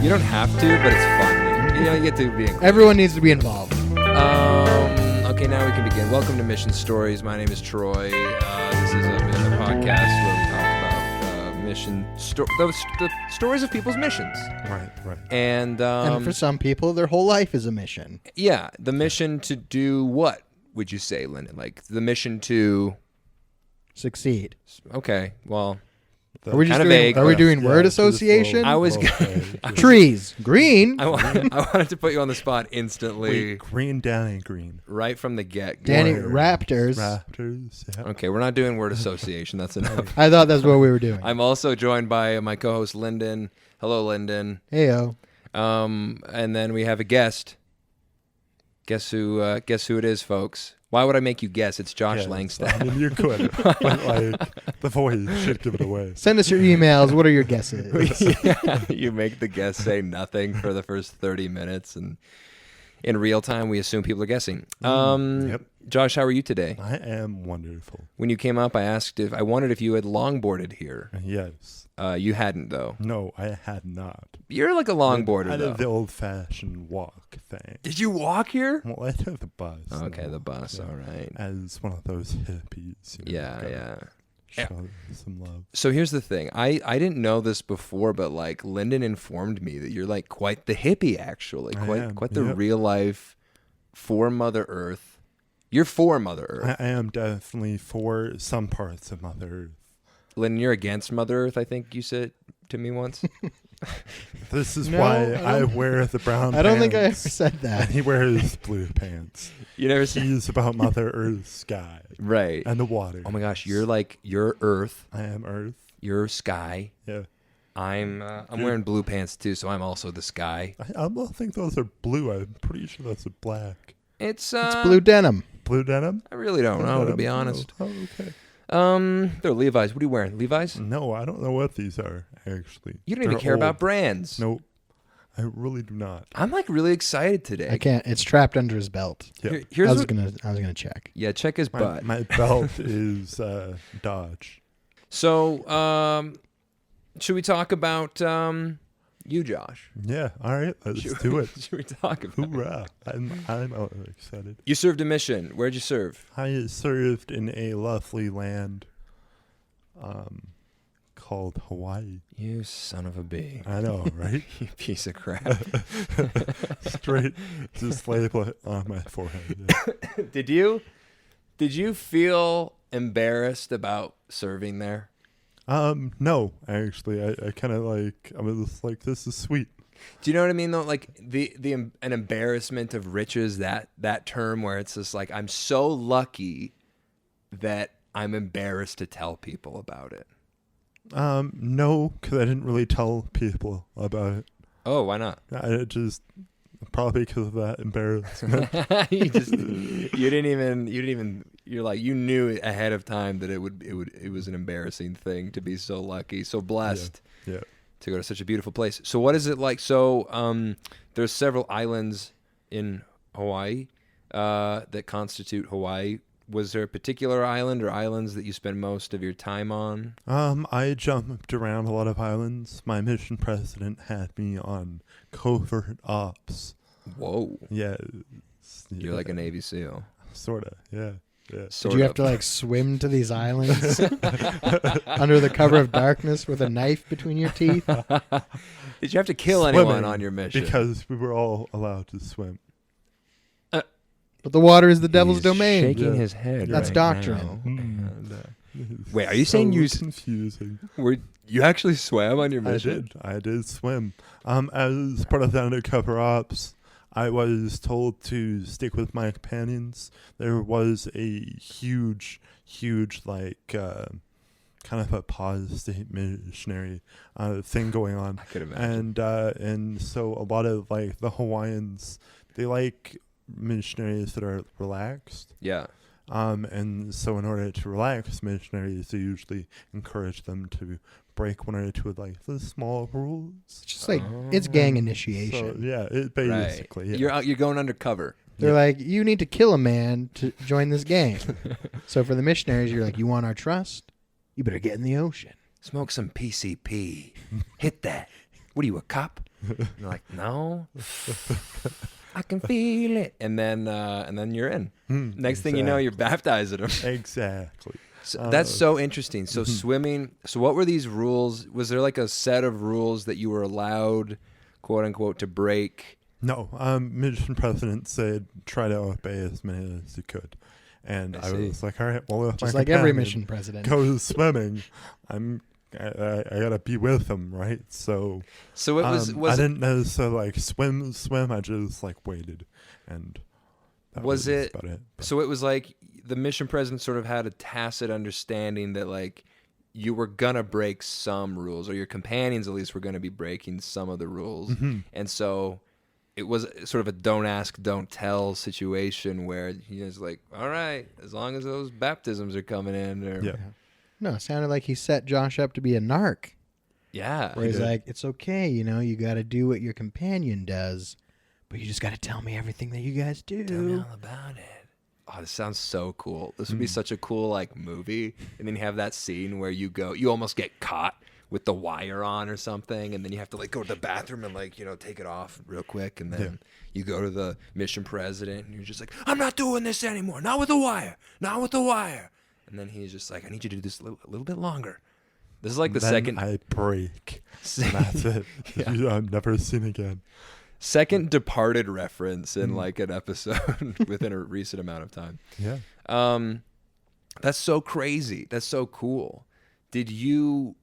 You don't have to, but it's fun. You get to be included. Everyone needs to be involved. Okay, now we can begin. Welcome to Mission Stories. My name is Troy. This is a podcast where we talk about the stories of people's missions. Right. And for some people, their whole life is a mission. Yeah, the mission to do what, would you say, Lyndon? Like, the mission to... Succeed. Okay, well... Are we just kind of doing, vague. Are we doing word association? I was... Trees. Green. I wanted to put you on the spot instantly. Wait, green, Danny Green. Right from the get-go. Danny, Raptors. Yeah. Okay, we're not doing word association. That's enough. I thought that's what we were doing. I'm also joined by my co-host, Lyndon. Hello, Lyndon. Heyo. And then we have a guest. Guess who it is, folks? Why would I make you guess? It's Josh Langstaff. I mean, you could, but like the voice should give it away. Send us your emails. What are your guesses? Yeah, you make the guest say nothing for the first 30 minutes, and in real time, we assume people are guessing. Yep. Josh, how are you today? I am wonderful. When you came up, I wondered if you had longboarded here. Yes. You hadn't, though. No, I had not. You're like a longboarder, I though. did the old-fashioned walk thing. Did you walk here? Well, I took the bus. Okay, the bus. All right. As one of those hippies. Yeah. Show some love. So here's the thing. I didn't know this before, but like Lyndon informed me that you're like quite the hippie, actually. Quite the real life for Mother Earth. You're for Mother Earth. I am definitely for some parts of Mother Earth. Lyndon, you're against Mother Earth, I think you said to me once. This is why I wear the brown pants. I don't think I ever said that. And he wears blue pants. You never said... He's about Mother Earth's sky. Right. And the water. Oh my gosh, you're Earth. I am Earth. You're sky. Yeah. I'm wearing blue pants too, so I'm also the sky. I don't think those are blue. I'm pretty sure that's a black. It's blue denim. Blue denim? I really don't know, to be honest. Oh, okay. They're Levi's. What are you wearing? Levi's? No, I don't know what these are, actually. You don't even care about brands. Nope. I really do not. I'm like really excited today. I can't. It's trapped under his belt. Yeah. I was gonna check. Yeah, check his butt. My belt is Dodge. So, should we talk about you, Josh? Yeah. All right. Let's do it. Should we talk about? Hoorah! I'm excited. You served a mission. Where'd you serve? I served in a lovely land, called Hawaii. You son of a bee. I know, right? You piece of crap. Straight, just label it on my forehead. Yeah. Did you feel embarrassed about serving there? No, actually, I kind of I was like, this is sweet. Do you know what I mean though? Like an embarrassment of riches, that term where it's just like, I'm so lucky that I'm embarrassed to tell people about it. No, because I didn't really tell people about it. Oh, why not? I just probably because of that embarrassment. You knew ahead of time that it was an embarrassing thing to be so lucky, so blessed. Yeah. To go to such a beautiful place. So what is it like? So there's several islands in Hawaii that constitute Hawaii. Was there a particular island or islands that you spend most of your time on? I jumped around a lot of islands. My mission president had me on covert ops. Whoa. Yeah. You're like a Navy SEAL. Sorta, yeah. Did you have to swim to these islands under the cover of darkness with a knife between your teeth? Did you have to kill anyone on your mission? Because we were all allowed to swim. But the water is the devil's domain. Shaking his head. That's right doctrine. Wait, are you saying confusing? You actually swam on your mission? I did swim. As part of the undercover ops, I was told to stick with my companions. There was a huge, kind of a pause state missionary thing going on. I could imagine. And so a lot of the Hawaiians, they like missionaries that are relaxed. Yeah. And so in order to relax missionaries, they usually encourage them to break one or two of the small rules. Just it's gang initiation. So, yeah, it basically. Right. Yeah. You're going undercover. They're like, you need to kill a man to join this gang. So for the missionaries, you're like, you want our trust? You better get in the ocean. Smoke some PCP. Hit that. What are you, a cop? And you're like, no, I can feel it. And then you're in. Next thing you know, you're baptizing them. Exactly. So that's so interesting. So swimming. So what were these rules? Was there like a set of rules that you were allowed, quote unquote, to break? No, mission president said try to obey as many as you could, and I was like, all right, well, if Just my like every companion mission president. goes swimming, I gotta be with him, right? So So it was. I didn't necessarily like swim. I just like waited, and that Was it- about it? But So it was like the mission president sort of had a tacit understanding that like you were gonna break some rules, or your companions at least were gonna be breaking some of the rules, and so it was sort of a don't ask, don't tell situation where he was like, all right, as long as those baptisms are coming in, or Yeah. No, it sounded like he set Josh up to be a narc. yeah. Where he's did. like, it's okay, you got to do what your companion does, but you just got to tell me everything that you guys do. Tell me all about it. Oh, this sounds so cool. This would be such a cool like movie. And then you have that scene where you almost get caught with the wire on or something, and then you have to like go to the bathroom and like, take it off real quick, and then you go to the mission president and you're just like, I'm not doing this anymore. Not with the wire. Not with the wire. And then he's just like, I need you to do this a little bit longer. This is like the then second I break. And that's it. I'm never seen again. second Departed reference in like an episode within a recent amount of time. Yeah. That's so crazy. That's so cool. Did you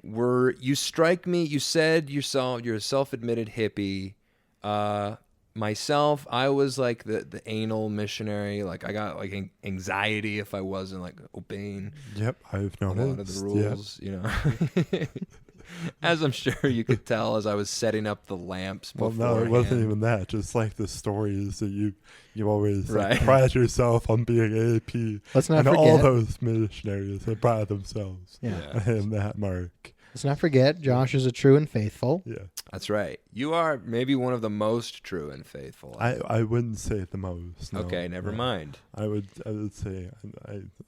you strike me, you said you're a self-admitted hippie. Myself, I was like the anal missionary. Like I got like anxiety if I wasn't like obeying Yep. I've a noticed. lot of the rules, As I'm sure you could tell as I was setting up the lamps Well, beforehand. no, it wasn't even that. Just like the stories that you always Right. pride yourself on being AP. Let's not And forget. all those missionaries that pride themselves Yeah. in that mark. Let's not forget, Josh is a true and faithful. Yeah. That's right. You are maybe one of the most true and faithful. I wouldn't say the most. No. Okay, never Yeah. mind. I would say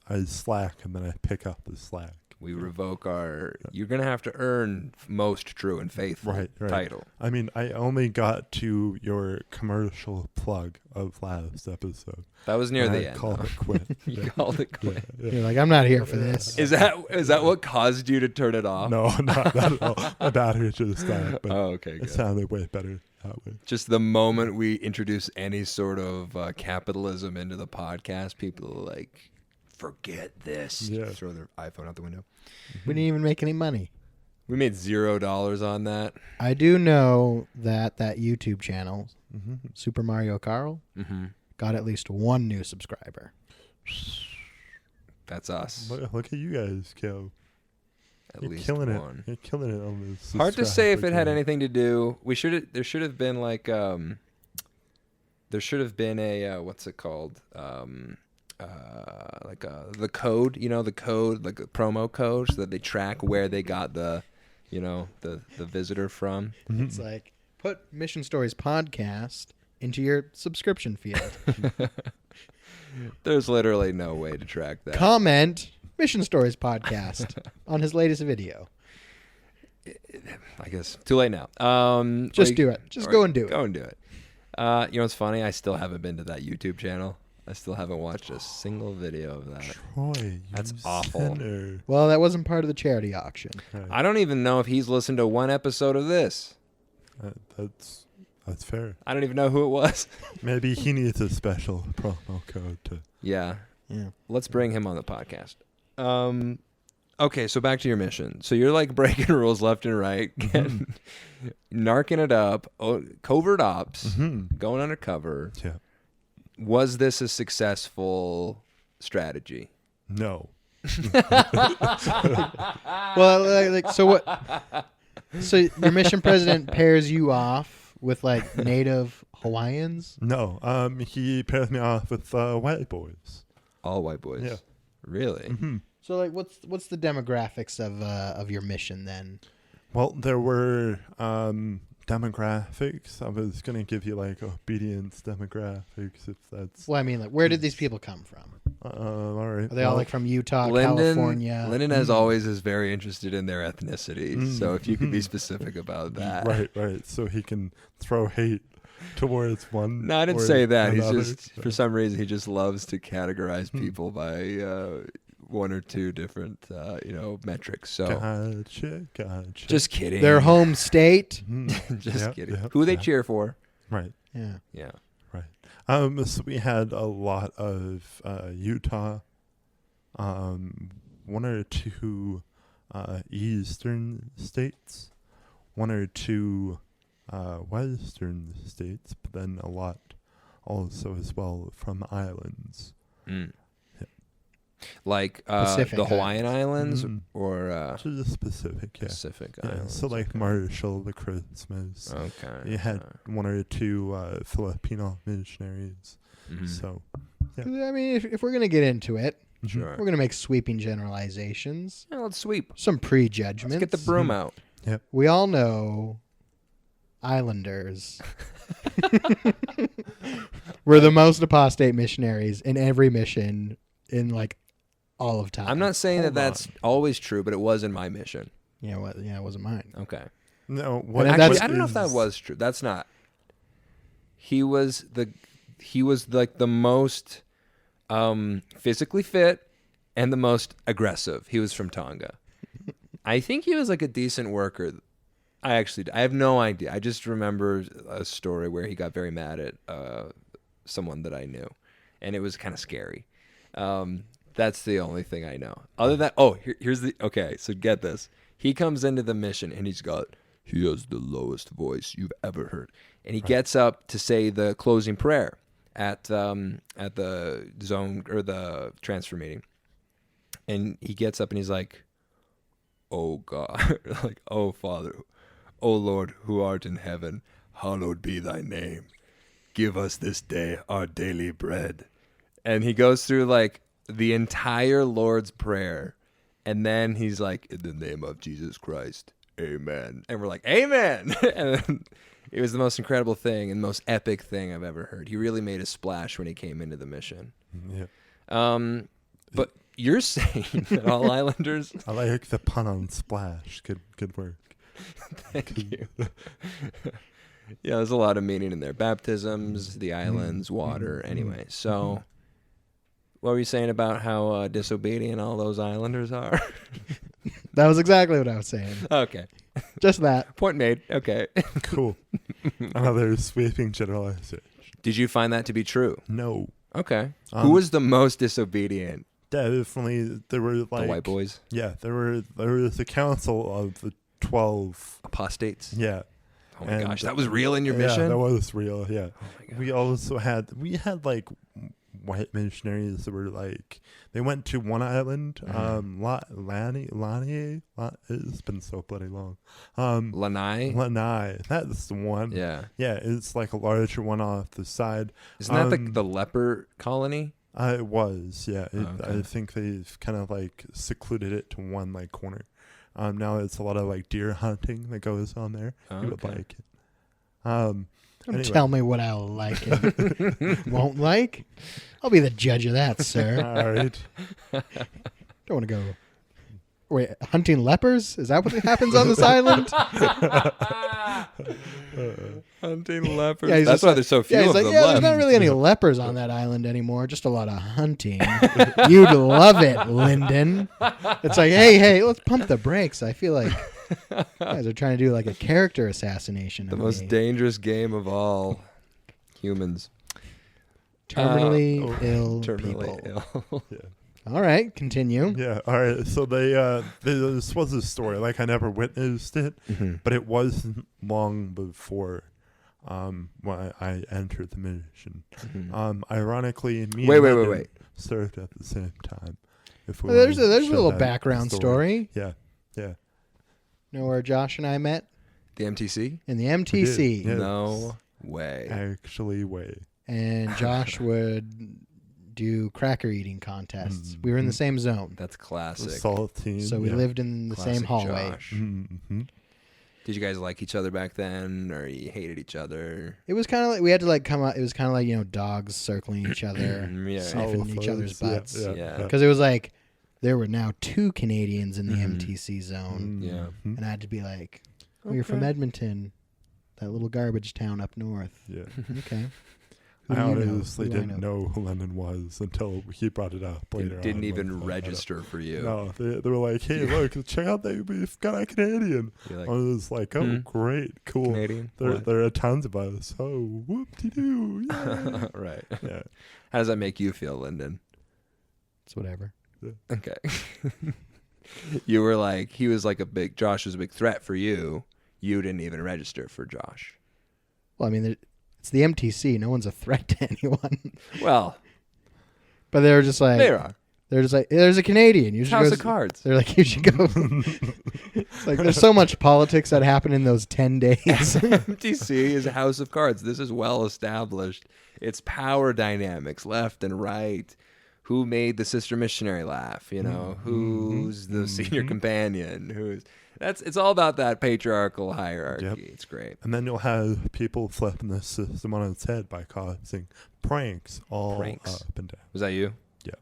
I slack and then I pick up the slack. We revoke our. You're gonna have to earn most true and faithful Right. title. I mean, I only got to your commercial plug of last episode. That was near and the I end. called though. it quit. You Yeah. called it Yeah, quit. yeah. You're like, I'm not here for this. Is that what caused you to turn it off? No, not at all. My battery just died, but Oh, okay, it good. sounded way better that way. Just the moment we introduce any sort of capitalism into the podcast, people are like, "Forget this." Yeah. Throw their iPhone out the window. We didn't even make any money. We made $0 on that. I do know that YouTube channel, Mm-hmm. Super Mario Carl, Mm-hmm. got at least one new subscriber. That's us. Look at you guys go. At You're least killing one. it. You're killing it on this. Hard to say if it had subscriber anything to do. There should have been like there should have been a what's it called? The code, the code, like a promo code, so that they track where they got the visitor from. game. It's like, put Mission Stories podcast into your subscription field. There's literally no way to track that. Comment Mission Stories podcast on his latest video. I guess too late now. Just do it. Just go and do it. Go and do it. You know what's funny? I still haven't been to that YouTube channel. I still haven't watched a single video of that. Troy, you That's awful. sinner. Well, that wasn't part of the charity auction. Right. I don't even know if he's listened to one episode of this. That's fair. I don't even know who it was. Maybe he needs a special promo code to. Yeah. Yeah. Let's bring him on the podcast. Okay, so back to your mission. So you're like breaking rules left and right, getting, narking it up, covert ops, Mm-hmm. going undercover. Yeah. Was this a successful strategy? No. Well, like, so what? So your mission president pairs you off with like native Hawaiians? No. He pairs me off with white boys. All white boys. Yeah. Really? Mm-hmm. So like, what's the demographics of your mission then? Well, there were demographics. I was gonna give you like obedience demographics, if that's. Well, I mean, like, where did these people come from? All right. Are they all like from Utah, Lyndon, California? Lyndon, as always, is very interested in their ethnicity. So if you could be specific about that. Right. So he can throw hate towards one. No, I didn't or say that. He's another. just, for some reason, he just loves to categorize people by one or two different, metrics. So Gotcha. just kidding. Their home state. Just kidding. Who they cheer for? Right. Yeah. Right. So we had a lot of Utah, one or two eastern states, one or two western states, but then a lot also as well from islands. Mm. Like Pacific the Hawaiian Islands or To the Pacific, yeah. Pacific Yeah, Islands. so like Marshall, the Christmas. Okay. You had one or two Filipino missionaries. Mhm. So, I mean, if we're gonna get into it, Sure. we're gonna make sweeping generalizations, Yeah, let's sweep. some prejudgments. Let's get the broom out. We all know Islanders were the most apostate missionaries in every mission in like all of time. I'm not saying Hold that's always true, but it was in my mission. Yeah, it wasn't mine. Okay. no, what And Actually, that's- I don't know if that was true. That's not. He was like the most physically fit and the most aggressive. He was from Tonga. I think he was like a decent worker. I have no idea. I just remember a story where he got very mad at someone that I knew, and it was kind of scary. That's the only thing I know. Other than here's the okay. So get this. He comes into the mission and he has the lowest voice you've ever heard, and he gets up to say the closing prayer at the zone or the transfer meeting, and he gets up and he's like, "Oh God, like oh Father, oh Lord, who art in heaven, hallowed be thy name. Give us this day our daily bread." And he goes through like the entire Lord's Prayer. And then he's like, "In the name of Jesus Christ, amen." And we're like, "Amen." And then it was the most incredible thing and most epic thing I've ever heard. He really made a splash when he came into the mission. Yeah. But you're saying that all Islanders... I like the pun on splash. Good work. Thank you. Yeah, there's a lot of meaning in there. Baptisms, the islands, water. Anyway, so what were you saying about how disobedient all those Islanders are? That was exactly what I was saying. Okay. Just that. Point made. Okay. Cool. Another sweeping generalization. Did you find that to be true? No. Okay. Who was the most disobedient? Definitely, there were like The white boys? Yeah, there was a council of the 12. Apostates? Yeah. Oh my And, gosh, that was real in your Yeah, mission? that was real. Yeah. Oh my God. We had like white missionaries that were like they went to one island, Lanai. It's been so bloody long. Lanai? That's the one. Yeah. Yeah, it's like a larger one off the side. Isn't that the leper colony? It was, yeah. Okay. I think they've kind of like secluded it to one like corner. Now it's a lot of like deer hunting that goes on there. You would Okay. like it. Don't Anyway. tell me what I'll like and won't like. I'll be the judge of that, sir. All right. Don't want to go. Wait, hunting lepers? Is that what happens on this island? Hunting leopards. Yeah, he's That's just why like- there's so few Yeah, he's of like, them yeah, left. there's not really any lepers on that island anymore. Just a lot of hunting. You'd love it, Lyndon. It's like, hey, let's pump the brakes. I feel like you guys are trying to do like a character assassination. The of most me. dangerous game of all. Humans. Terminally ill Terminally people. ill. All right, continue. Yeah. All right. So this was a story. Like I never witnessed it, but it wasn't long before when I entered the mission. Ironically, me Wait, and wait, Lyndon wait. served at the same time. If we There's a wanna show little that background story. Yeah. Know where Josh and I met? The MTC? In the MTC. Yeah. No way. Actually, way. And Josh would do cracker eating contests. We were in the same zone. That's classic. Saltine. So we lived in the same Classic hallway. Josh. Mm-hmm. Did you guys like each other back then, or you hated each other? It was kind of like we had to like come out. It was kind of like, you know, dogs circling each other, Yeah. sniffing each other's butts. Yeah. Because it was like there were now 2 Canadians in the MTC zone, Yeah. and I had to be like, "Oh, you're from Edmonton, that little garbage town up north." Yeah. Okay. I Who do you know? honestly Who do I didn't know who Lyndon was until he brought it up later. Didn't on, even like, register for you. No, they were like, "Hey, look, check out that we've got a Canadian." You're like, I was like, "Oh, great, cool." Canadian? There are tons of us. Oh, whoop-de-doo. Yeah. Right. Yeah. How does that make you feel, Lyndon? It's whatever. Okay. You were like, Josh was a big threat for you. You didn't even register for Josh. Well, I mean, it's the MTC. No one's a threat to anyone. Well, But they were just like, there are. they're just like, there's a Canadian. You should House go. of Cards. They're like, you should go. It's like there's so much politics that happened in those 10 days. MTC is a house of cards. This is well established. It's power dynamics, left and right. Who made the sister missionary laugh? You know, who's the senior companion? It's all about that patriarchal hierarchy. Yep. It's great. And then you'll have people flipping the system on its head by causing pranks all up and down. Was that you? Yeah.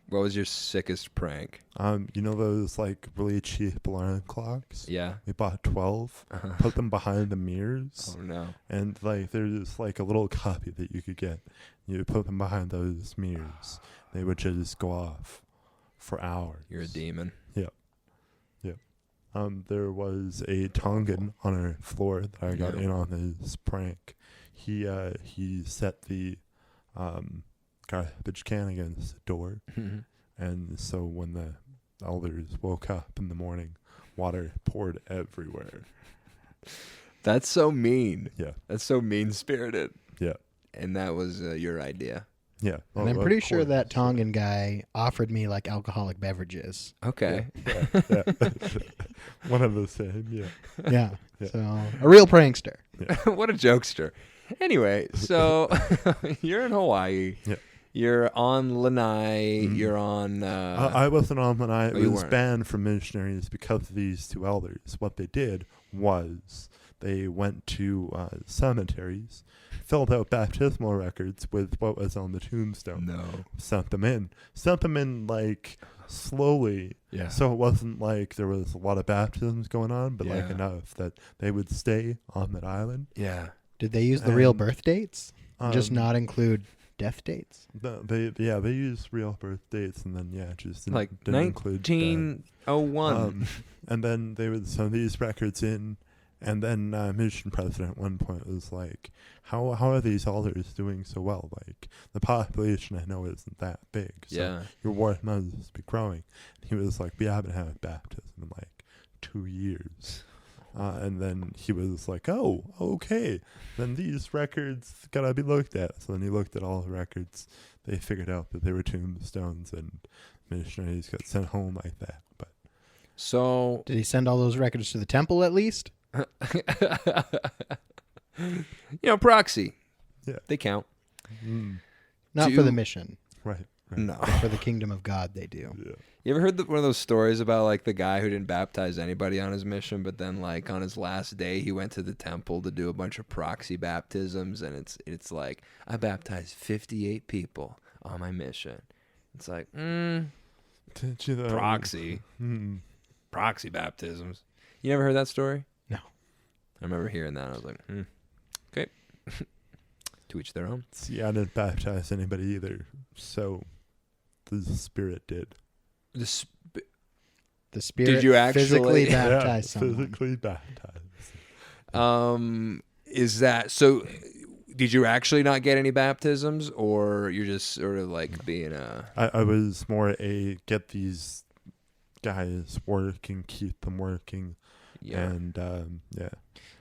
What was your sickest prank? You know those like really cheap alarm clocks? Yeah. We bought 12, put them behind the mirrors, Oh no. and like there's like a little copy that you could get. You put them behind those mirrors. They would just go off for hours. You're a demon. There was a Tongan on our floor that I got in on this prank. He set the garbage can against the door, and so when the elders woke up in the morning, water poured everywhere. That's so mean. Yeah. That's so mean-spirited. Yeah. And that was your idea. Yeah. And I'm pretty sure that Tongan guy offered me like alcoholic beverages. Okay. Yeah. One of the same, yeah. Yeah. Yeah. So a real prankster. What a jokester. Anyway, so you're in Hawaii. Yeah. You're on Lanai. You're on... I wasn't on the night. you It was weren't. banned from missionaries because of these 2 elders. What they did was they went to cemeteries, filled out baptismal records with what was on the tombstone. No. Sent them in like slowly. Yeah. So it wasn't like there was a lot of baptisms going on, but like Yeah. enough that they would stay on that island. Yeah. Did they use the real And, birth dates? Just not include death dates? They used real birth dates, and then just Like didn't include that. 1901. And then they would send these records in, and then mission president at one point was like, how are these elders doing so well? Like, the population I know isn't that big, so Yeah. your ward must be growing. And he was like, we haven't had a baptism in like 2 years. And then he was like, oh, okay, then these records gotta be looked at. So then he looked at all the records. They figured out that they were tombstones, and missionaries got sent home like that. But So... Did he send all those records to the temple at least? proxy. Yeah. They count. Not for the mission. Right. No. But for the kingdom of God, they do. Yeah. You ever heard one of those stories about like the guy who didn't baptize anybody on his mission, but then like on his last day he went to the temple to do a bunch of proxy baptisms, and it's like, I baptized 58 people on my mission. It's like, Did you proxy baptisms. You never heard that story? No. I remember hearing that. I was like, okay. To each their own. See, I didn't baptize anybody either, so the Spirit did. The Spirit Did you actually- physically baptize someone. physically baptized. Is that so? Did you actually not get any baptisms, or you're just sort of like being a? I was more get these guys working, keep them working, and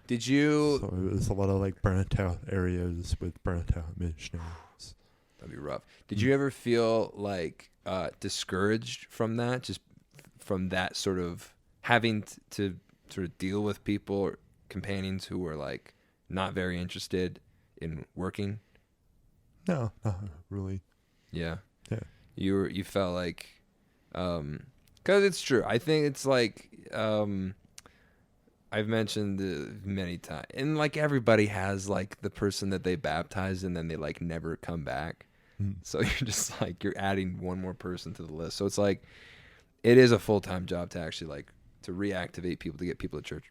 Did you? So it was a lot of like burnt out areas with burnt out missionaries. That'd be rough. Did you ever feel like discouraged from that? Just from that sort of having to sort of deal with people or companions who were like not very interested in working? No, not really. Yeah. Yeah. You felt like, 'cause it's true. I think it's like, I've mentioned many times, and like everybody has like the person that they baptize and then they like never come back. So you're just like you're adding one more person to the list. So it's like it is a full-time job to actually like to reactivate people to get people to church.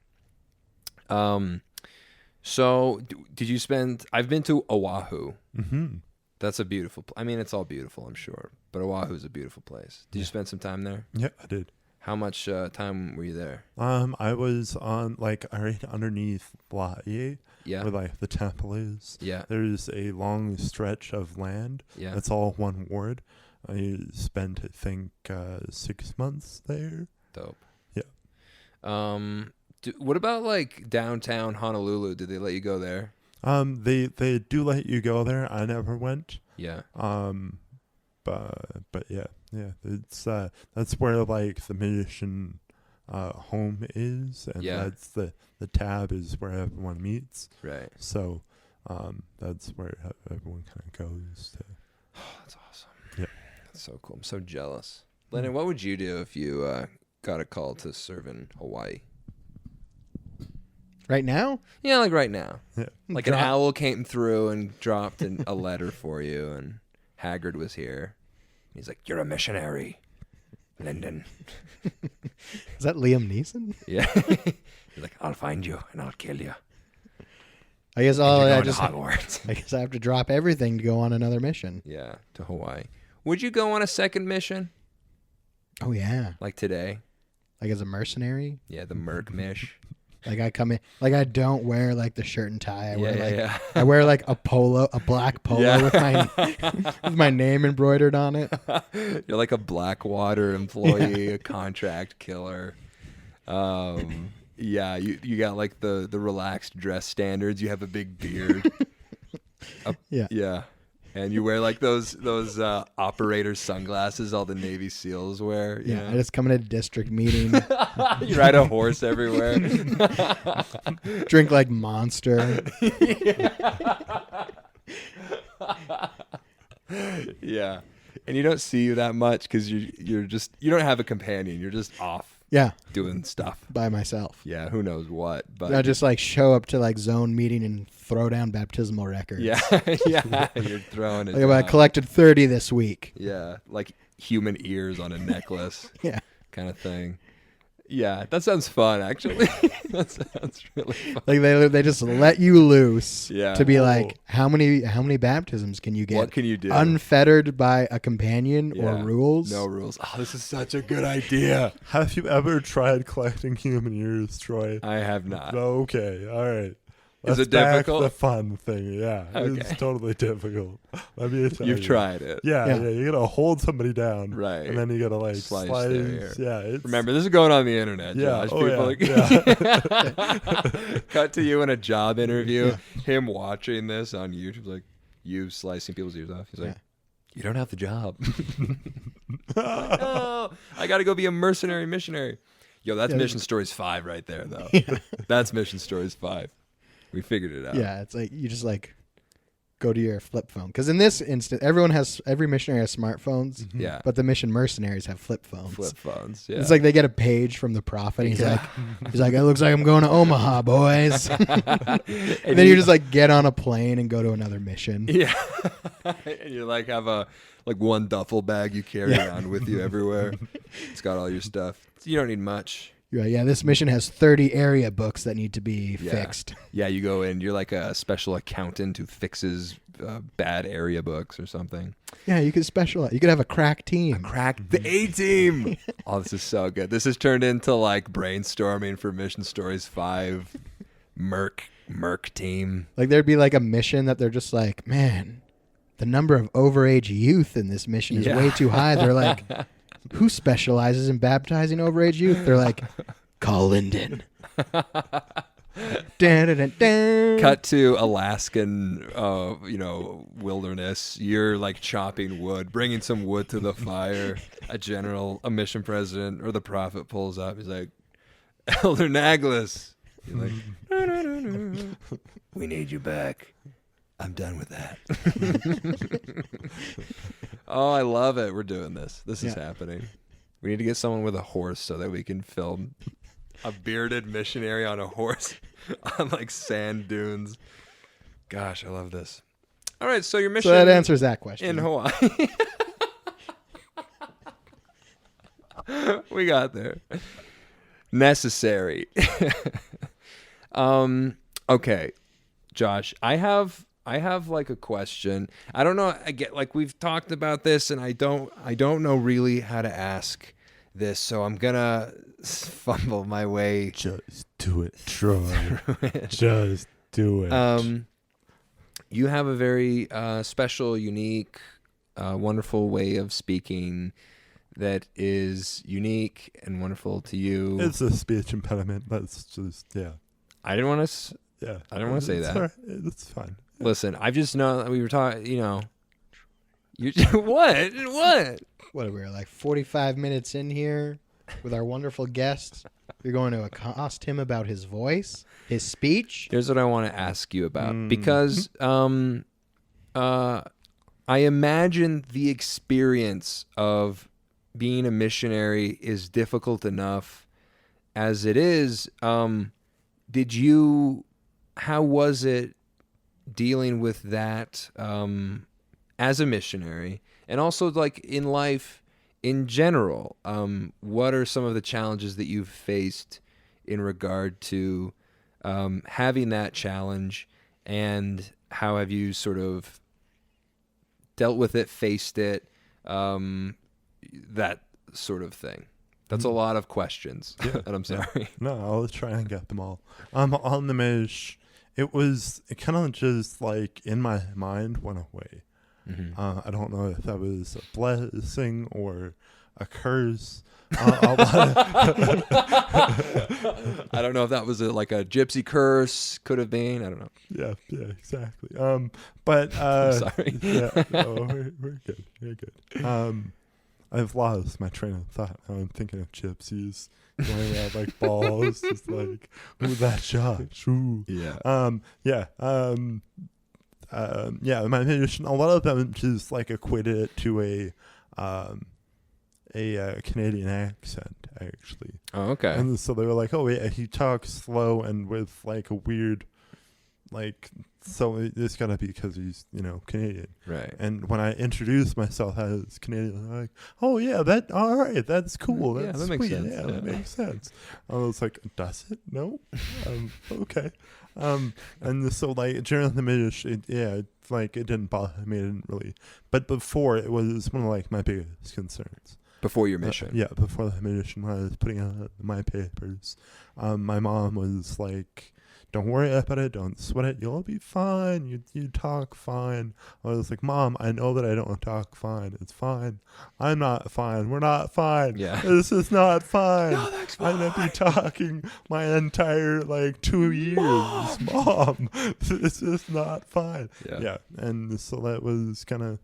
So did you spend? I've been to Oahu. Mm-hmm. That's a beautiful. I mean, it's all beautiful, I'm sure, but Oahu is a beautiful place. Did you spend some time there? Yeah, I did. How much time were you there? I was on like right underneath Hawaii, Yeah. where like the temple is. Yeah. There's a long stretch of land. Yeah. That's all one ward. I spent, I think, 6 months there. Dope. Yeah. What about like downtown Honolulu? Did they let you go there? They do let you go there. I never went. Yeah. But yeah, it's that's where like the mission home is, and Yeah. that's the tab is where everyone meets. Right. So that's where everyone kind of goes to. Oh, that's awesome. Yeah. That's so cool. I'm so jealous. Lyndon, what would you do if you got a call to serve in Hawaii? Right now? Yeah, like right now. Yeah. Like an owl came through and dropped a letter for you, and Haggard was here. He's like, "You're a missionary, Lyndon." Is that Liam Neeson? Yeah. He's like, "I'll find you and I'll kill you." I guess You're I going just to Hogwarts. I guess I have to drop everything to go on another mission. Yeah, to Hawaii. Would you go on a second mission Oh yeah. like today? Like as a mercenary? Yeah, the Merc Mish. Like I come in like I don't wear like the shirt and tie. I wear like yeah. I wear like a black polo Yeah. with my name embroidered on it. You're like a Blackwater employee, a contract killer. Yeah, you got like the relaxed dress standards. You have a big beard. Yeah. Yeah. And you wear like those operator sunglasses all the Navy SEALs wear. You Yeah, I know? just come in a district meeting, You ride a horse everywhere. drink like Monster. Yeah. And you don't see you that much because you don't have a companion. You're just off Yeah, doing stuff. by myself. Yeah, who knows what. But I just like show up to like zone meeting and throw down baptismal records. yeah, yeah, you're throwing it. Like I collected 30 this week. Yeah, like human ears on a necklace. Yeah. Kind of thing. Yeah, that sounds fun, actually. That sounds really fun. Like they just let you loose Yeah. to be Oh. like, how many baptisms can you get? What can you do? Unfettered by a companion Yeah. or rules? No rules. Oh, this is such a good idea. Have you ever tried collecting human ears, Troy? I have not. Okay, all right. Is Let's it back difficult? the fun thing, yeah. Okay. It's totally difficult. Let me tell You've you. tried it. Yeah, Yeah. you gotta hold somebody down, Right. and then you gotta like Slice slice. their ear. Yeah, it's, Remember, this is going on the internet, Yeah, Josh. oh, People yeah, Cut to you in a job interview, him watching this on YouTube, like, you slicing people's ears off. He's like, Yeah. you don't have the job. Oh, I got to go be a mercenary missionary. Yo, that's Yeah. Mission Stories 5 right there, though. That's Mission Stories 5. We figured it out. Yeah, it's like you just like go to your flip phone. Because in this instance, every missionary has smartphones, Yeah. but the mission mercenaries have flip phones. Flip phones. Yeah. It's like they get a page from the prophet. And he's like, it looks like I'm going to Omaha, boys. and then you just like get on a plane and go to another mission. Yeah. And you like have one duffel bag you carry around with you everywhere. It's got all your stuff. You don't need much. You're like, yeah, this mission has 30 area books that need to be Yeah. fixed. Yeah, you go in. You're like a special accountant who fixes bad area books or something. Yeah, you could specialize. You could have a crack team. Crack the A-team. Oh, this is so good. This has turned into like brainstorming for Mission Stories 5. Merc team. Like there'd be like a mission that they're just like, man, the number of overage youth in this mission is Yeah. way too high. They're like, who specializes in baptizing overage youth? They're like, call Lyndon. Dun, dun, dun, dun. Cut to Alaskan, wilderness. You're like chopping wood, bringing some wood to the fire. A mission president, or the prophet pulls up. He's like, Elder Naglis. You're like, no. We need you back. I'm done with that. Oh, I love it. We're doing this. This is happening. We need to get someone with a horse so that we can film A bearded missionary on a horse on like sand dunes. Gosh, I love this. All right, so your mission So that answers that question. in Hawaii. We got there. Necessary. Okay, Josh, I have like a question. I don't know. I get like we've talked about this, and I don't know really how to ask this, so I'm gonna fumble my way. Just do it, Troy. Just do it. You have a very special, unique, wonderful way of speaking that is unique and wonderful to you. It's a speech impediment. That's just, yeah. I didn't want to. Yeah. I didn't want to say It's that. all right. It's fine. Listen, I just know that we were talking. You know, you what? What are we like 45 minutes in here with our wonderful guest? You're going to accost him about his voice, his speech. Here's what I want to ask you about because I imagine the experience of being a missionary is difficult enough as it is. How was it dealing with that as a missionary, and also like in life in general? What are some of the challenges that you've faced in regard to having that challenge, and how have you sort of dealt with it, faced it, that sort of thing? That's a lot of questions, Yeah. and I'm sorry. No, I'll try and get them all. On the Mish, it kind of just like in my mind went away. Mm-hmm. I don't know if that was a blessing or a curse. I don't know if that was like a gypsy curse. Could have been. I don't know. Yeah, exactly. But I'm sorry. Yeah, no, we're good. We're good. I've lost my train of thought. I'm thinking of gypsies going around like balls, just like, ooh, that Josh. Ooh. Yeah. Yeah, my mission, a lot of them just like equated it to a Canadian accent, actually. Oh, okay. And so they were like, oh, yeah, he talks slow and with like a weird, like, so it's got to be because he's, Canadian. Right. And when I introduced myself as Canadian, they're like, oh, yeah, all right, that's cool. Yeah, That's that makes sweet. sense. Yeah, Yeah. that makes sense. I was like, does it? No? Okay. And so, like, during the Midish, it didn't bother me. It didn't really. But before, it was one of, like, my biggest concerns. Before your mission. Yeah, before the mission, when I was putting out my papers, my mom was like, don't worry about it, don't sweat it, you'll be fine, you talk fine. I was like, Mom, I know that I don't talk fine, it's fine. I'm not fine, we're not fine. Yeah. This is not fine. No, that's fine. I'm gonna be talking my entire, 2 years. Mom, this is not fine. Yeah. And so that was kind of,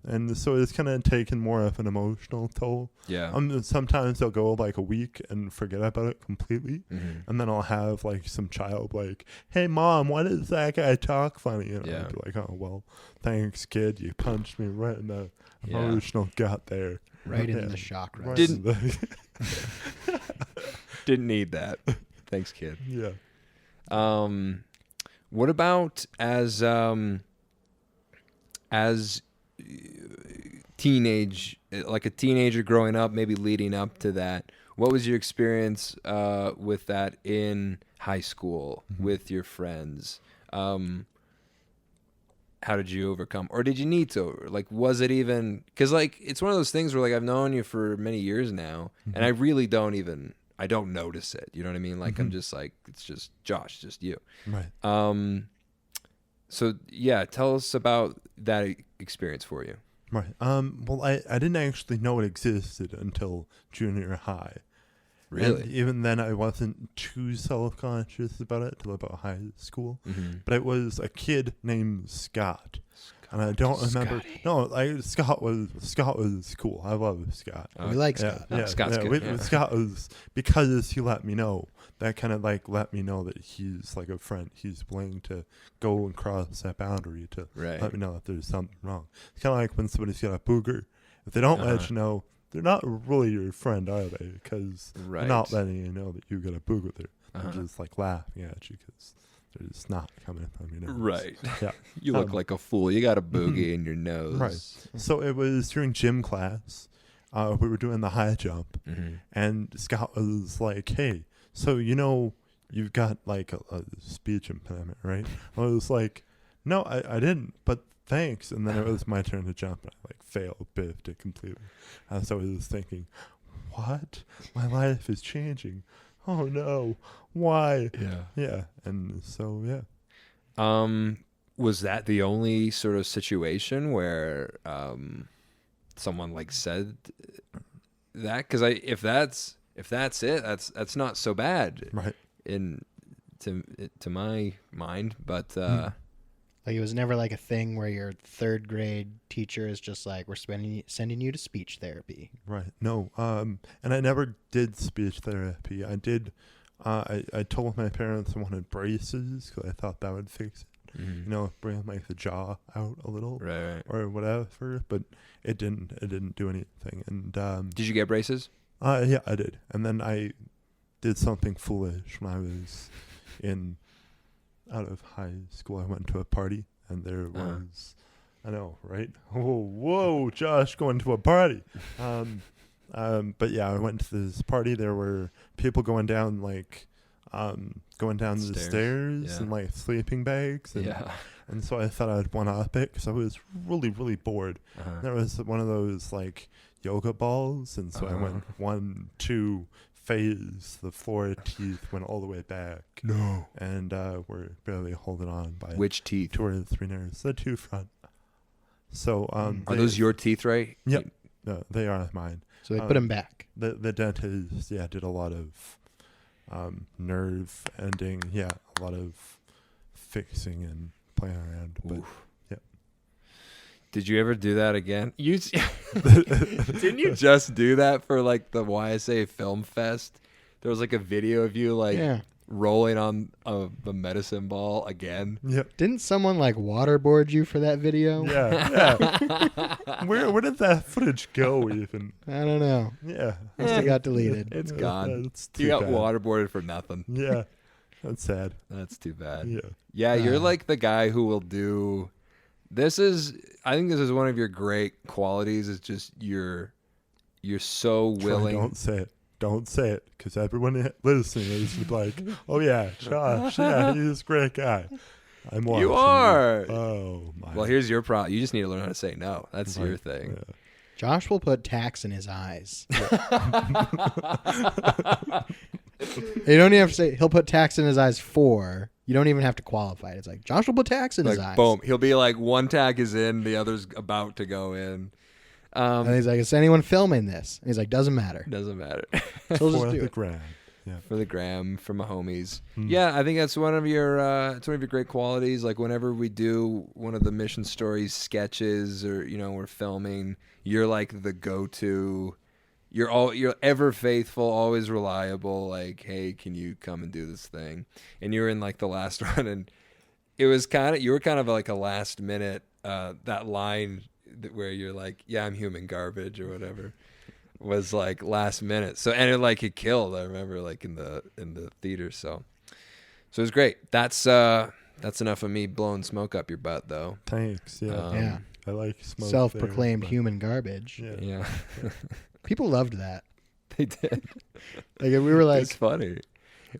and so it's kind of taken more of an emotional toll. Yeah. Sometimes I'll go like a week and forget about it completely, Mm-hmm. and then I'll have like some child like, "Hey, Mom, why does that guy talk funny?" And Yeah. I'll be like, "Oh, well, thanks, kid. You punched me right in the Yeah. emotional gut there, Right Yeah. in the shock. Right Didn't- in the- Didn't need that. Thanks, kid. yeah. What about as teenage, like a teenager growing up, maybe leading up to that? What was your experience with that in high school with your friends? How did you overcome, or did you need to? Like, was it even? Because like it's one of those things where like I've known you for many years now, and I really I don't notice it. You know what I mean? Like I'm just like, it's just Josh, just you. Right. So yeah, tell us about that experience for you. Right. Well, I didn't actually know it existed until junior high. Really? And even then, I wasn't too self-conscious about it till about high school. Mm-hmm. But it was a kid named Scott. And I don't remember. Scotty. No, Scott was cool. I love Scott. We like Scott. Scott's good, yeah. Scott was, because he let me know. That kind of like let me know that he's like a friend. He's willing to go and cross that boundary to Right. let me know if there's something wrong. It's kind of like when somebody's got a booger. If they don't let you know, they're not really your friend, are they? Because Right. they're not letting you know that you got a booger there. Uh-huh. They're just like laughing at you because there's snot coming from your nose. Right. Yeah. You look like a fool. You got a boogie in your nose. Right. So it was during gym class. We were doing the high jump, Mm-hmm. and Scott was like, "Hey, so you've got like a speech impediment, right?" I was like, "No, I didn't, but thanks." And then it was my turn to jump, and I like failed, biffed it completely. So I was thinking, "What? My life is changing. Oh no, why?" Yeah. Yeah, and so yeah. Was that the only sort of situation where someone like said that? Because if that's it, that's not so bad Right. to my mind. But Like it was never like a thing where your third grade teacher is just like, we're sending you to speech therapy. Right. No. And I never did speech therapy. I did. I told my parents I wanted braces because I thought that would fix it. Bring like the jaw out a little, right. or whatever. But it didn't. It didn't do anything. And Did you get braces? yeah, I did. And then I did something foolish when I was out of high school. I went to a party, and there was. I know, right? Whoa, Josh, going to a party. But yeah, I went to this party. There were people going down the stairs in like sleeping bags. And so I thought I'd one up it because I was really, really bored. There was one of those like yoga balls, and so I went 1, 2 phase. The floor teeth went all the way back. No. And we're barely holding on by Which teeth? 2 or 3 nerves. The 2 front. So Are those your teeth, right? Yep. No, they are mine. So they put them back. The dentist, did a lot of nerve ending. Yeah, a lot of fixing and playing around. But, yeah. Did you ever do that again? Didn't you just do that for like the YSA Film Fest? There was like a video of you rolling on the medicine ball again. Yep. Didn't someone like waterboard you for that video? Yeah. Where did that footage go even? I don't know. Yeah. Must have got deleted. It's gone. That's You too got bad. waterboarded for nothing. Yeah. That's sad. That's too bad. Yeah. Yeah, you're like the guy who will do. I think this is one of your great qualities. Is just you're so willing. Don't say it, because everyone listening is like, "Oh yeah, Josh, yeah, he's a great guy." I'm watching. You are. Oh my. Well, here's your problem. You just need to learn how to say no. That's your thing. Yeah. Josh will put tacks in his eyes. You don't even have to say he'll put tacks in his eyes for. You don't even have to qualify it. It's like Josh will put tacks in his eyes. Boom. He'll be like, one tag is in, the other's about to go in. And he's like, is anyone filming this? And he's like, doesn't matter. Doesn't matter. So we'll just For do the it. gram. Yeah. For the gram, for my homies. Yeah, I think that's one of your great qualities. Like whenever we do one of the Mission Stories sketches, or we're filming, you're like the go-to. You're ever faithful, always reliable. Like, hey, can you come and do this thing? And you're in like the last run, and you were kind of like a last minute. That line where you're like, yeah, I'm human garbage or whatever, was like last minute. So, and it killed. I remember like in the theater. So it was great. That's enough of me blowing smoke up your butt, though. Thanks. Yeah. Yeah. I like smoke. Self-proclaimed there, human garbage. but- Yeah, People loved that. they did. Like we were like, It's funny.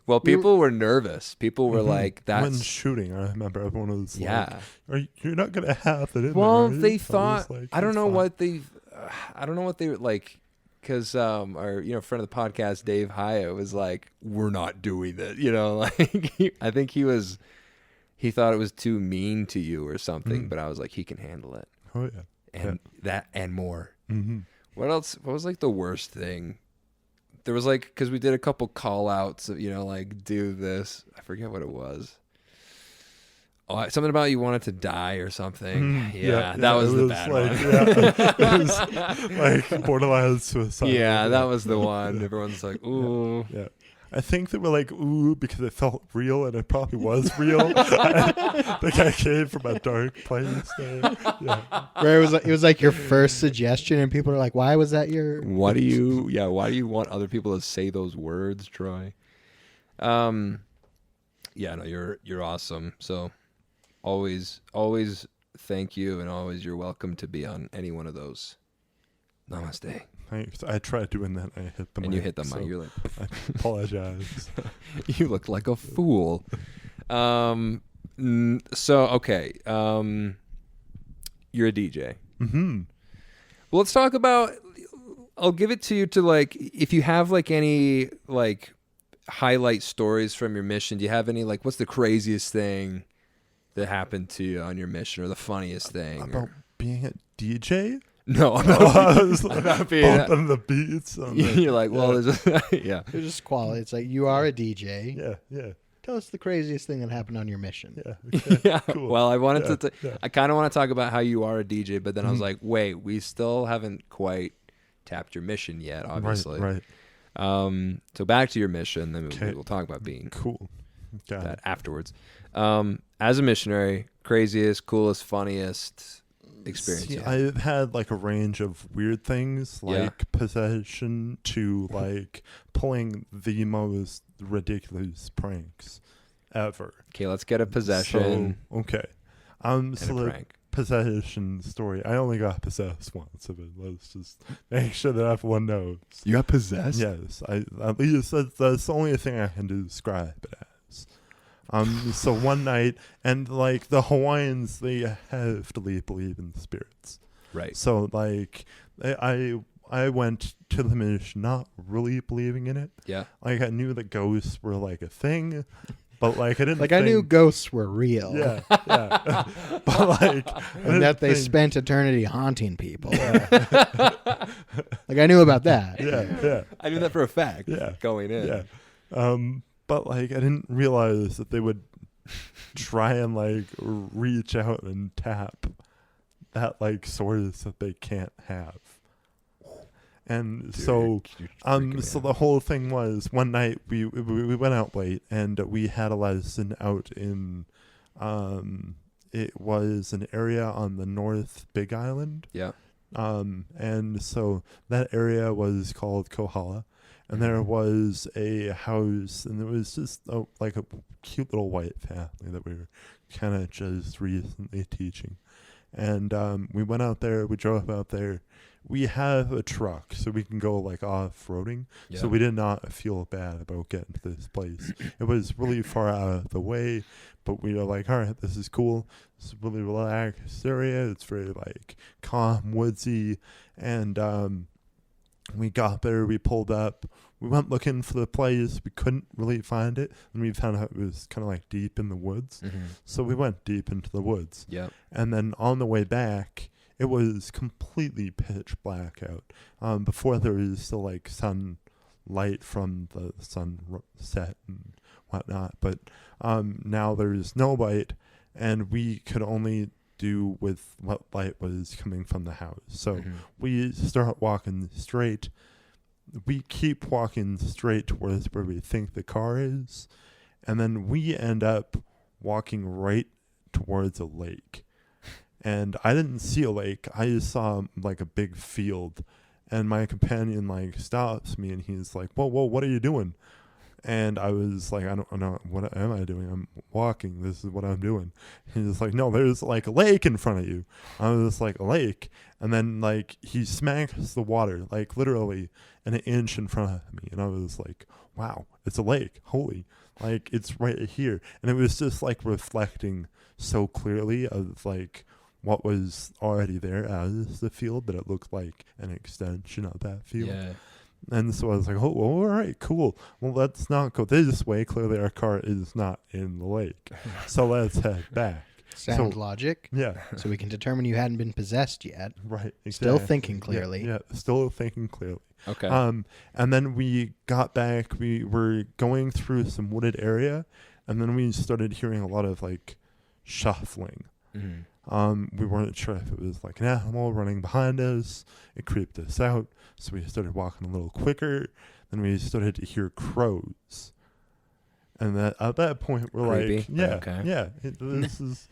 Well, people were nervous. People were like, when "That's shooting." I remember everyone was yeah." like, "You're not gonna have it in Well, there." they So thought. was like, I don't "It's know fine." what they. I don't know what they were like. Because our friend of the podcast, Dave Hyatt, was like, "We're not doing that." Like I think he thought it was too mean to you or something. But I was like, he can handle it, Oh yeah. and that and more. Mm-hmm. What else? What was like the worst thing? There was like, because we did a couple call outs of, like do this. I forget what it was. Oh, something about you wanted to die or something. That was the bad one. Yeah, it was like borderline suicide. Yeah, that was the one. Everyone's like, ooh. Yeah. I think they were like, ooh, because it felt real, and it probably was real. The guy came from a dark place there. Yeah. Where it was like your first suggestion, and people are like, "Why was that your?" Why do you want other people to say those words, Troy? Yeah, no, you're awesome. So always thank you, and always you're welcome to be on any one of those. Namaste. Thanks. I tried doing that. I hit the mic. And you hit the so mic. You're like, I apologize. you look like a fool. So okay. You're a DJ. Mm-hmm. Well, let's talk about. I'll give it to you to like if you have like any like highlight stories from your mission. Do you have any like what's the craziest thing that happened to you on your mission, or the funniest thing? About being a DJ? No, I was about being bumping the beats. You're like, well, there's yeah. It's just quality. It's like you are a DJ. Yeah. Tell us the craziest thing that happened on your mission. Yeah. Okay. Yeah. Cool. Well, I wanted to. Yeah. I kind of want to talk about how you are a DJ, but then I was like, wait, we still haven't quite tapped your mission yet. Obviously, Right. So back to your mission, then Okay. we'll talk about being Cool. Got that it. afterwards. As a missionary, craziest, coolest, funniest experience. See, you had. I've had like a range of weird things, Yeah. like possession to like pulling the most ridiculous pranks ever. Okay, let's get a possession So, okay. and So a the prank. possession story. I only got possessed once, but let's just make sure that everyone knows. You got possessed? Yes, at least that's the only thing I can describe it as. So one night, and like the Hawaiians, they heavily believe in spirits. Right. So like, I went to the mission not really believing in it. Yeah. Like I knew that ghosts were like a thing, but like I didn't. Like I knew think- ghosts were real. Yeah. But like, I And didn't that they think- spent eternity haunting people. Like I knew about that. Yeah. I knew that for a fact. Yeah. Going in. Yeah. But like I didn't realize that they would try and like reach out and tap that like source that they can't have. And Dude, so you're freaking me so out. the whole thing was one night we went out late and we had a lesson out in it was an area on the North Big Island. Yeah. And so that area was called Kohala. And there was a house, and there was just like a cute little white family that we were kind of just recently teaching. And we went out there, we drove out there. We have a truck, so we can go like off-roading. Yeah. So we did not feel bad about getting to this place. It was really far out of the way, but we were like, all right, this is cool. It's a really relaxed area. It's very like calm, woodsy. And we got there, we pulled up, we went looking for the place, we couldn't really find it, and we found out it was kind of like deep in the woods. Mm-hmm. So we went deep into the woods. Yep. And then on the way back, it was completely pitch black out. Before there was still like sunlight from the sunset and whatnot, but now there's no light, and we could only do with what light was coming from the house. So we start walking straight. We keep walking straight towards where we think the car is, and then we end up walking right towards a lake. And I didn't see a lake. I just saw like a big field, and my companion like stops me and he's like, whoa, what are you doing? And I was like, I don't know, what am I doing? I'm walking. This is what I'm doing. He's like, no, there's like a lake in front of you. I was like, a lake. And then like he smacks the water, like literally an inch in front of me. And I was like, wow, it's a lake. Holy, like it's right here. And it was just like reflecting so clearly of like what was already there as the field, but it looked like an extension of that field. Yeah. And so I was like, oh, well, all right, cool. Well, let's not go this way. Clearly our car is not in the lake. So let's head back. Sound So- logic. Yeah, So we can determine you hadn't been possessed yet. right. Still exactly. thinking clearly. Yeah, still thinking clearly. Okay. And then we got back. We were going through some wooded area, and then we started hearing a lot of like shuffling. Mm-hmm. We weren't sure if it was like an animal running behind us. It creeped us out, so we started walking a little quicker. then we started to hear crows. And at that point, we're Creepy, like, but yeah, okay. yeah, this is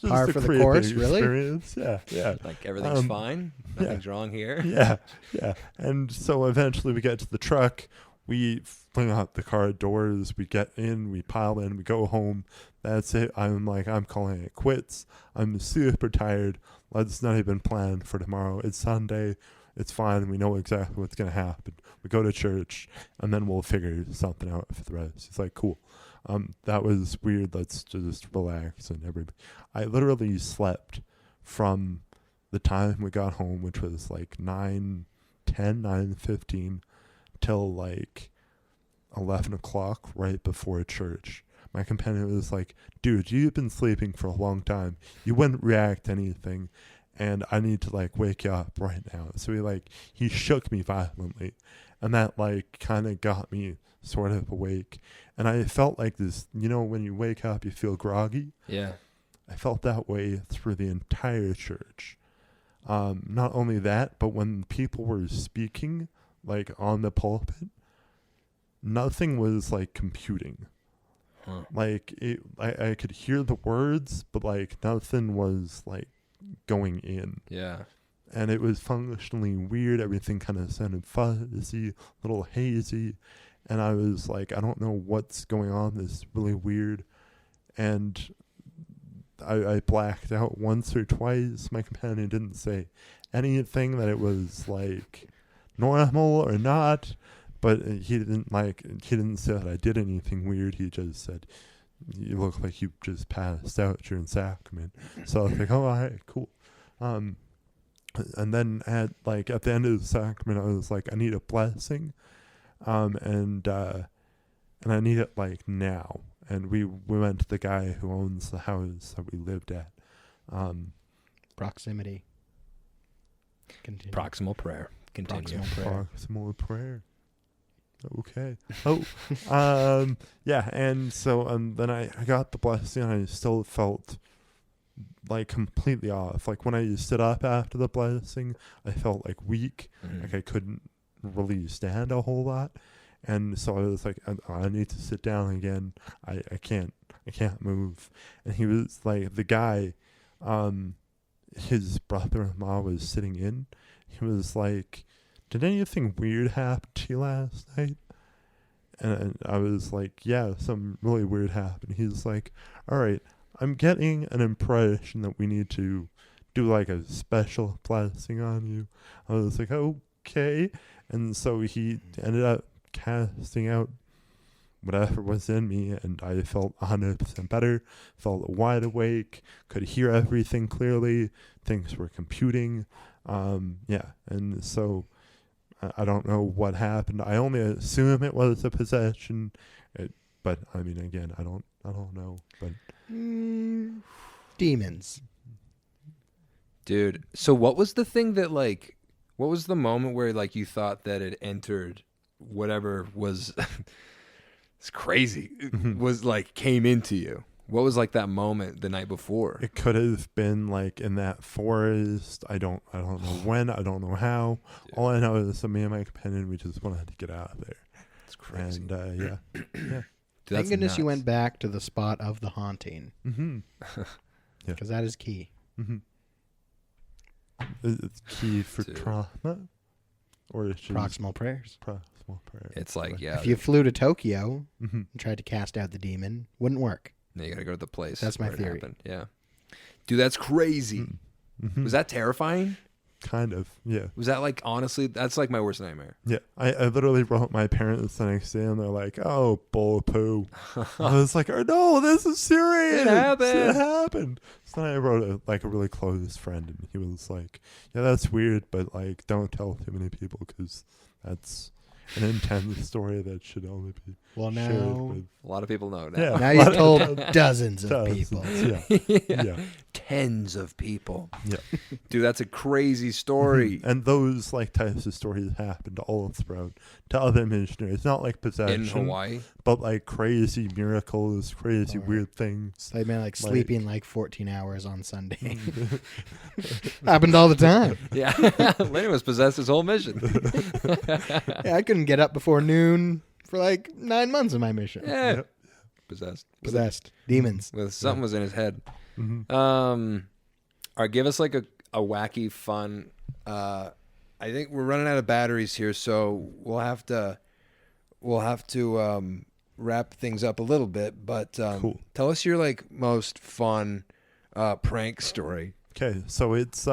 just Par a for the creepy course, really? experience. Yeah, yeah. Like everything's fine, yeah. nothing's wrong here. Yeah, yeah. And so eventually we get to the truck. We fling out the car doors. We get in. We pile in. We go home. That's it. I'm calling it quits. I'm super tired. Let's not even plan for tomorrow. It's Sunday. It's fine. We know exactly what's going to happen. We go to church, and then we'll figure something out for the rest. He's like, cool. That was weird. Let's just relax. And everybody. I literally slept from the time we got home, which was like 9:10, 9:15, till like 11 o'clock right before church. My companion was like, dude, you've been sleeping for a long time. You wouldn't react to anything, and I need to like wake you up right now. So he shook me violently, and that like kind of got me sort of awake. And I felt like this, when you wake up, you feel groggy. Yeah. I felt that way through the entire church. Not only that, but when people were speaking, like on the pulpit, nothing was like computing. Huh. Like I could hear the words, but like nothing was like going in. Yeah. And it was functionally weird. Everything kind of sounded fuzzy, a little hazy. And I was like, I don't know what's going on. This is really weird. And I blacked out once or twice. My companion didn't say anything that it was like normal or not, but he didn't say that I did anything weird. He just said, you look like you just passed out during sacrament. So I was like, oh, all right, cool. And then at the end of the sacrament, I was like, I need a blessing. And I need it like now. And we went to the guy who owns the house that we lived at. Proximity. Continue. Proximal prayer. Continue. Proximal prayer. Okay. Yeah. And so then I got the blessing, and I still felt like completely off. Like when I stood up after the blessing, I felt like weak. Mm-hmm. Like I couldn't really stand a whole lot. And so I was like, I need to sit down again. I can't move. And he was like, the guy, his brother-in-law was sitting in. He was like, did anything weird happen to you last night? And I was like, yeah, something really weird happened. He's like, all right, I'm getting an impression that we need to do like a special blessing on you. I was like, okay. And so he ended up casting out whatever was in me, and I felt 100% better, felt wide awake, could hear everything clearly, things were computing. Yeah, and so I don't know what happened. I only assume it was a possession, but I mean, again, I don't know. But demons, dude. So what was the thing that what was the moment where you thought that it entered whatever was it's crazy was came into you? What was that moment the night before? It could have been in that forest. I don't know when. I don't know how. Dude. All I know is that me and my companion, we just wanted to get out of there. It's crazy. And yeah. Dude, thank goodness nuts. You went back to the spot of the haunting. Mm-hmm. Yeah. Because that is key. Mm-hmm. It's key for trauma, or it's just proximal prayers. Proximal prayers. It's yeah. If you flew to Tokyo mm-hmm. and tried to cast out the demon, wouldn't work. No, you gotta go to the place. That's my where it theory. happened. Yeah, dude, that's crazy. Mm-hmm. Was that terrifying? Kind of, yeah. Was that honestly? That's my worst nightmare. Yeah, I literally wrote my parents the next day, and they're like, "Oh, bull poo." I was like, "Oh no, this is serious. It happened. It happened." So then I wrote a really close friend, and he was like, "Yeah, that's weird, but don't tell too many people because that's an intense story that should only be shared with." A lot of people know now. Yeah, now you've told dozens of people. Yeah. yeah. Yeah. tens of people. Yeah. Dude, that's a crazy story. And those like types of stories happened all throughout to other missionaries. Not like possession In Hawaii. but like crazy miracles, crazy Alright. weird things. So I mean, like sleeping like 14 hours on Sunday. Happened all the time. Yeah. Lyndon was possessed his whole mission. Yeah, I couldn't get up before noon for like 9 months of my mission. Yeah. Yep. Possessed. Demons. With something was in his head. Mhm. All right, give us like a wacky, fun. I think we're running out of batteries here, so we'll have to wrap things up a little bit. But Cool. tell us your like most fun prank story. Okay, so it's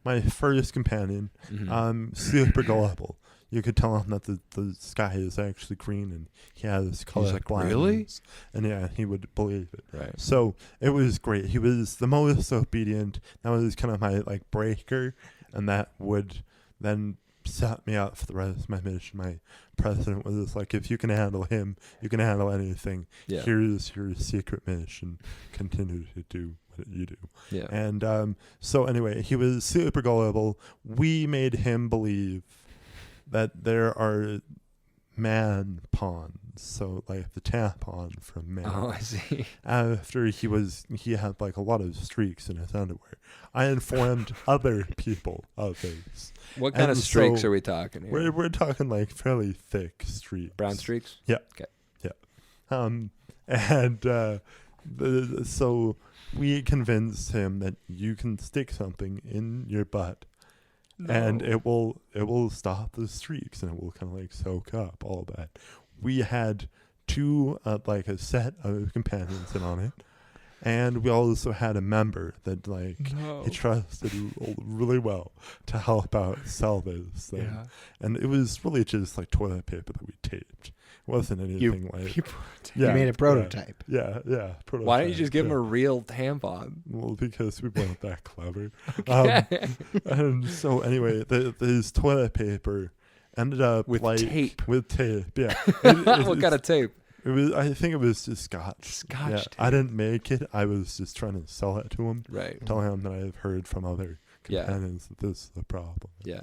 my first companion. Mm-hmm. Super gullible. You could tell him that the sky is actually green and he has color like, blindness. "Really?" And yeah, he would believe it. Right. So it was great. He was the most obedient. That was kind of my like breaker, and that would then set me up for the rest of my mission. My president was just like, if you can handle him, you can handle anything. Yeah. Here's your secret mission. Continue to do what you do. Yeah. And so anyway, he was super gullible. We made him believe that there are man ponds, so like the tampon from man. Oh, I see. After he had like a lot of streaks in his underwear. I informed other people of this. What kind of And streaks so are we talking here? We're talking like fairly thick streaks. Brown streaks? Yeah. Okay. Yeah. So we convinced him that you can stick something in your butt and it will stop the streaks and it will kind of like soak up all that. We had two like a set of companions in on it, and we also had a member that like he trusted really well to help out sell this thing. Yeah. And it was really just like toilet paper that we taped. It wasn't anything like You made a prototype. Yeah. Prototype, Why didn't you just give him yeah. a real tampon? Well, because we weren't that clever. Okay. And so anyway, this toilet paper ended up With like tape. With tape, yeah. What kind of tape? It was. I think it was just scotch. Scotch Yeah, tape. I didn't make it. I was just trying to sell it to him, Right. telling him that I've heard from other Yeah. companions that this is the problem. Yeah.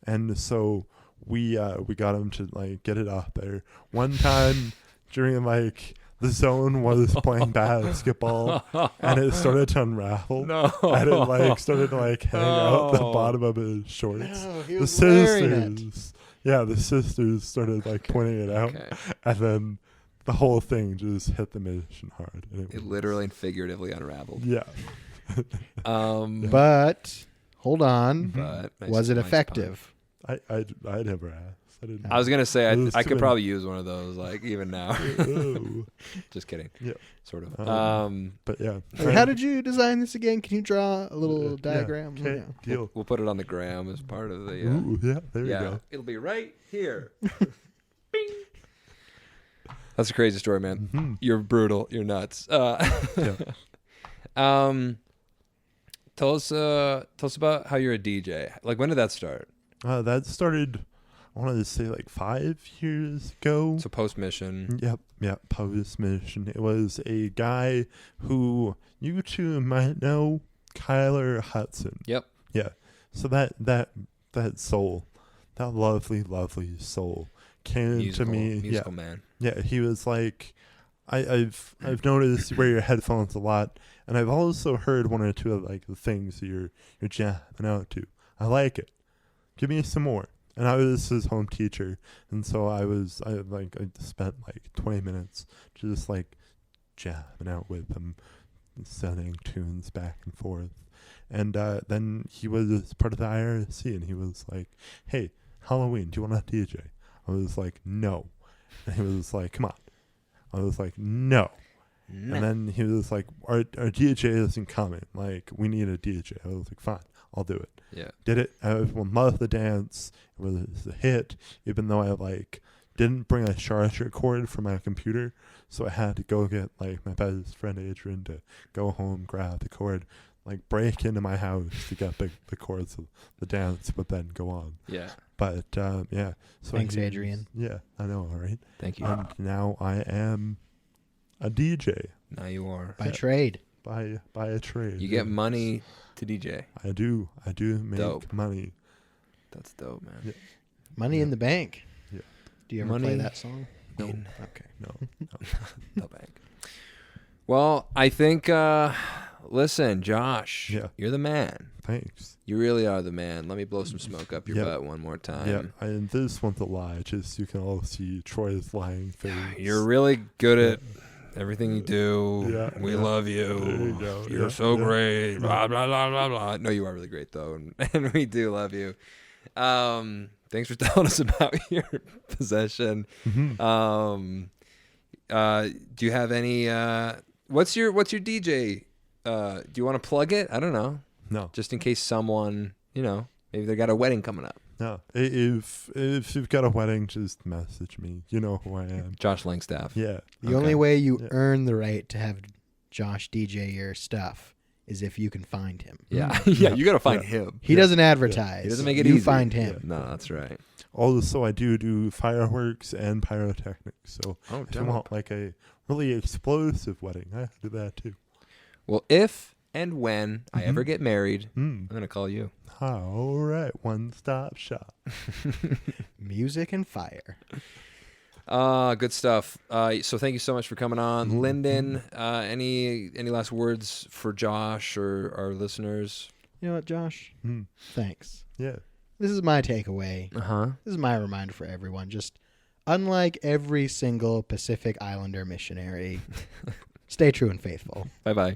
And so we got him to like get it out there. One time during like the zone was playing basketball and it started to unravel. No. And it like started to like hang out the No. bottom of his shorts. No, he The was wearing it. sisters, yeah, the sisters started like pointing it out, Okay. and then the whole thing just hit the mission hard. And It literally and figuratively unraveled. yeah. But hold on. But nice- Was it nice effective? I never asked. I didn't. pun. I was gonna say It was I too could many. probably use one of those, like even now. Oh. Just kidding. Yeah. Sort of. But yeah. Wait, how did you design this again? Can you draw a little diagram? Okay. Yeah. Deal. We'll put it on the gram as part of the. Ooh, yeah. There yeah, you go. it'll be right here. Bing. That's a crazy story, man. Mhm. You're brutal. You're nuts. Yeah. Tell us about how you're a DJ. Like, when did that start? That started, I wanted to say like 5 years ago. So post mission. Yep, post mission. It was a guy who you two might know, Kyler Hudson. Yep. Yeah. So that soul, that lovely soul came Musical, to me. musical man. Yeah, he was like, I've noticed you wear your headphones a lot, and I've also heard one or two of like the things that you're jamming out to. I like it. Give me some more. And I was his home teacher, and so I spent like 20 minutes just like jamming out with him, sending tunes back and forth. And then he was part of the IRC, and he was like, "Hey, Halloween, do you want to DJ?" I was like, "No," and he was like, "Come on." I was like, "No." And then he was like, our DJ isn't coming. Like, we need a DJ. I was like, "Fine, I'll do it." Yeah. Did it. I loved the dance. It was a hit, even though I like didn't bring a charger cord for my computer, so I had to go get like my best friend Adrian to go home, grab the cord, like break into my house to get the chords of the dance, but then go on. Yeah. But yeah. So Thanks, Adrian. Yeah, I know, all right. Thank you. And now I am a DJ. Now you are. By trade. by a trade. You get money to DJ. I do make Dope. money. That's dope, man. Yeah. Money in the bank. Yeah. Do you ever Money play that song? No. Okay. No. The bank. Well, I think. Listen, Josh. Yeah. You're the man. Thanks. You really are the man. Let me blow some smoke up your Yeah. butt one more time. Yeah, and this one's a lie. Just you can all see Troy's lying face. You're really good at everything you do. Yeah, We yeah. love you. There you go. You're Yeah, so yeah. great. Blah, blah, blah, blah, blah. No, you are really great, though. And we do love you. Thanks for telling us about your possession. Mhm. Do you have any... what's your DJ? Do you want to plug it? I don't know. No, Just in case someone, maybe they got a wedding coming up. no. If you've got a wedding, just message me. You know who I am. Josh Langstaff. Yeah. The only way you Yeah. earn the right to have Josh DJ your stuff is if you can find him. Yeah. Yeah, you got to find him. He doesn't advertise. He doesn't make it you easy. find him. No, that's right. Also, I do fireworks and pyrotechnics. So Oh, if you want like a really explosive wedding, I do that too. Well, if and when I ever get married, Mm. I'm going to call you. All right, one-stop shop. Music and fire. Good stuff. So thank you so much for coming on. Lyndon, any last words for Josh or our listeners? You know what, Josh? Mm. Thanks. Yeah. This is my takeaway. Uh-huh. This is my reminder for everyone. Just unlike every single Pacific Islander missionary, stay true and faithful. Bye-bye.